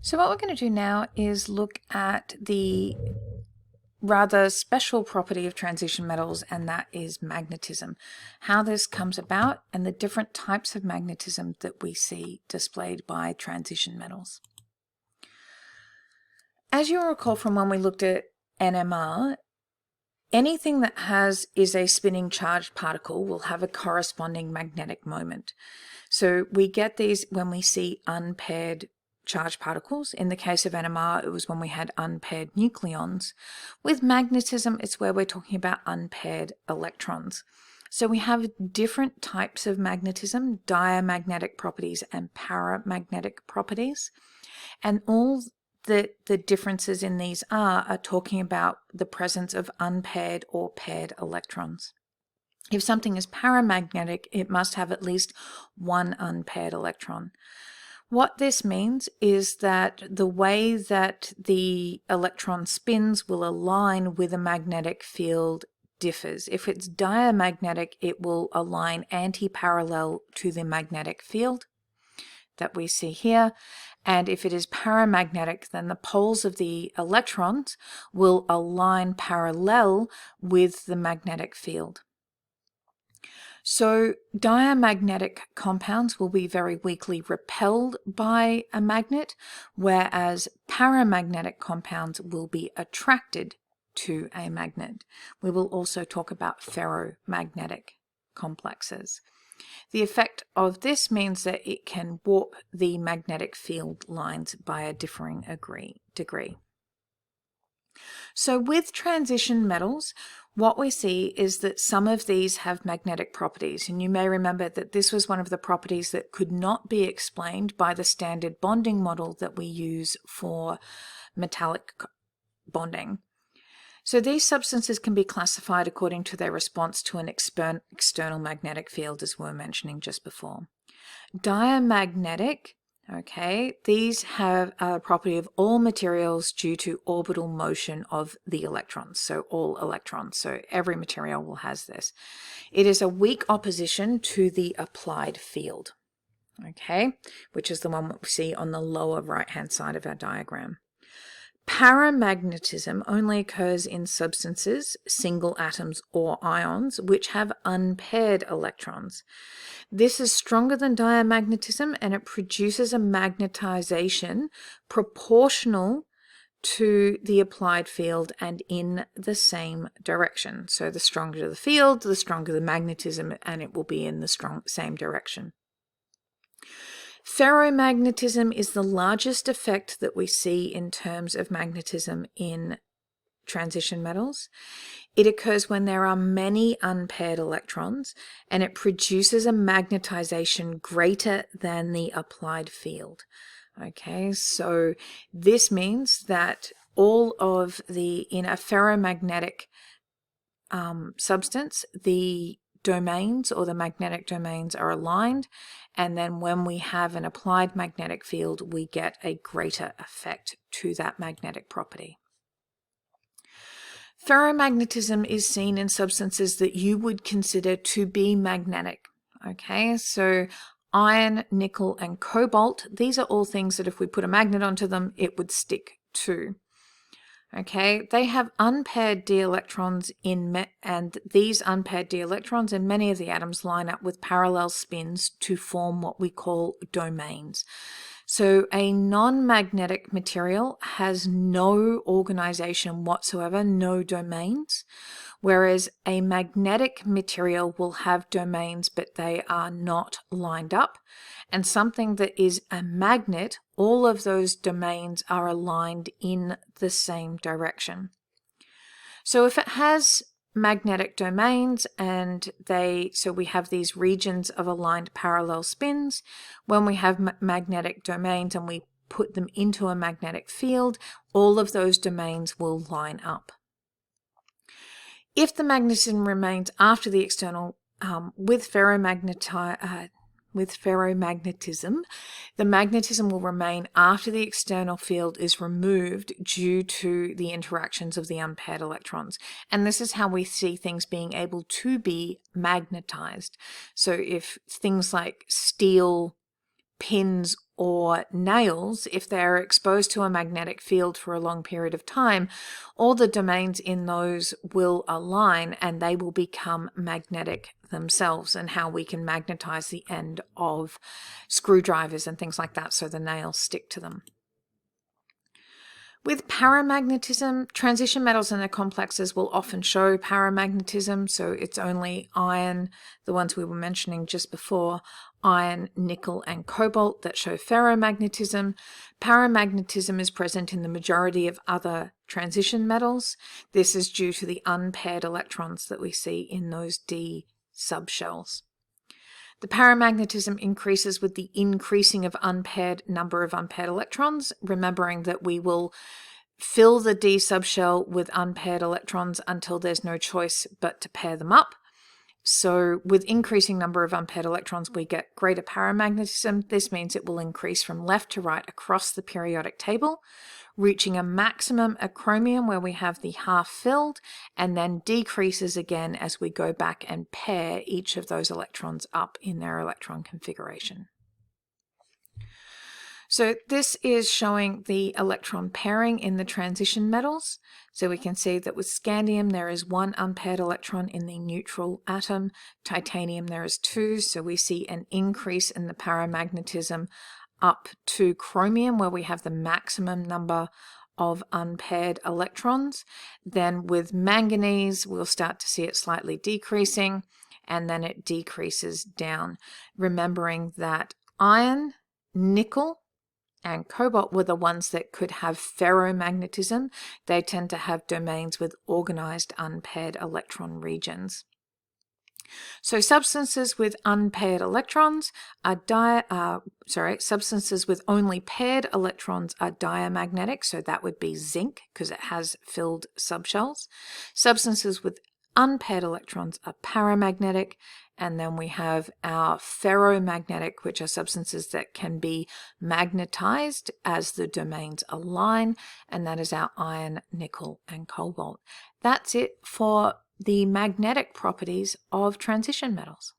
So what we're going to do now is look at the rather special property of transition metals, and that is magnetism. How this comes about and the different types of magnetism that we see displayed by transition metals. As you'll recall from when we looked at NMR, anything that is a spinning charged particle will have a corresponding magnetic moment. So we get these when we see unpaired charged particles. In the case of NMR, it was when we had unpaired nucleons. With magnetism, it's where we're talking about unpaired electrons. So we have different types of magnetism, diamagnetic properties and paramagnetic properties. And all the differences in these are talking about the presence of unpaired or paired electrons. If something is paramagnetic, it must have at least one unpaired electron. What this means is that the way that the electron spins will align with a magnetic field differs. If it's diamagnetic, it will align anti-parallel to the magnetic field that we see here. And if it is paramagnetic, then the poles of the electrons will align parallel with the magnetic field. So diamagnetic compounds will be very weakly repelled by a magnet, whereas paramagnetic compounds will be attracted to a magnet. We will also talk about ferromagnetic complexes. The effect of this means that it can warp the magnetic field lines by a differing degree. So with transition metals, what we see is that some of these have magnetic properties, and you may remember that this was one of the properties that could not be explained by the standard bonding model that we use for metallic bonding. So these substances can be classified according to their response to an external magnetic field, as we were mentioning just before. Diamagnetic, okay, these have a property of all materials due to orbital motion of the electrons, so all electrons, so every material has this. It is a weak opposition to the applied field, okay, which is the one that we see on the lower right-hand side of our diagram. Paramagnetism only occurs in substances, single atoms or ions, which have unpaired electrons. This is stronger than diamagnetism, and it produces a magnetization proportional to the applied field and in the same direction. So the stronger the field, the stronger the magnetism, and it will be in the same direction. Ferromagnetism is the largest effect that we see in terms of magnetism in transition metals. It occurs when there are many unpaired electrons, and it produces a magnetization greater than the applied field. Okay, so this means that in a ferromagnetic substance, the domains or the magnetic domains are aligned, and then when we have an applied magnetic field, we get a greater effect to that magnetic property. Ferromagnetism is seen in substances that you would consider to be magnetic. Okay, so iron, nickel, and cobalt, these are all things that if we put a magnet onto them, it would stick to. Okay, they have unpaired d electrons and these unpaired d electrons in many of the atoms line up with parallel spins to form what we call domains. So a non-magnetic material has no organization whatsoever, no domains, whereas a magnetic material will have domains, but they are not lined up. And something that is a magnet, all of those domains are aligned in the same direction. So if it has magnetic domains so we have these regions of aligned parallel spins, when we have magnetic domains and we put them into a magnetic field, all of those domains will line up. If the magnetism remains after the external, with ferromagnetism, the magnetism will remain after the external field is removed due to the interactions of the unpaired electrons. And this is how we see things being able to be magnetized. So if things like steel, pins or nails, if they're exposed to a magnetic field for a long period of time, all the domains in those will align and they will become magnetic themselves, and how we can magnetize the end of screwdrivers and things like that so the nails stick to them. With paramagnetism, transition metals and their complexes will often show paramagnetism, so it's only iron, the ones we were mentioning just before, iron, nickel and cobalt, that show ferromagnetism. Paramagnetism is present in the majority of other transition metals. This is due to the unpaired electrons that we see in those d subshells. The paramagnetism increases with the increasing of number of unpaired electrons, remembering that we will fill the d subshell with unpaired electrons until there's no choice but to pair them up. So with increasing number of unpaired electrons, we get greater paramagnetism. This means it will increase from left to right across the periodic table, reaching a maximum at chromium where we have the half filled, and then decreases again as we go back and pair each of those electrons up in their electron configuration. So this is showing the electron pairing in the transition metals. So we can see that with scandium there is one unpaired electron in the neutral atom. Titanium there is two, so we see an increase in the paramagnetism up to chromium where we have the maximum number of unpaired electrons. Then with manganese we'll start to see it slightly decreasing, and then it decreases down, remembering that iron, nickel and cobalt were the ones that could have ferromagnetism. They tend to have domains with organized unpaired electron regions. So substances with unpaired electrons are substances with only paired electrons are diamagnetic, so that would be zinc because it has filled subshells. Substances with unpaired electrons are paramagnetic, and then we have our ferromagnetic, which are substances that can be magnetized as the domains align, and that is our iron, nickel and cobalt. That's it for the magnetic properties of transition metals.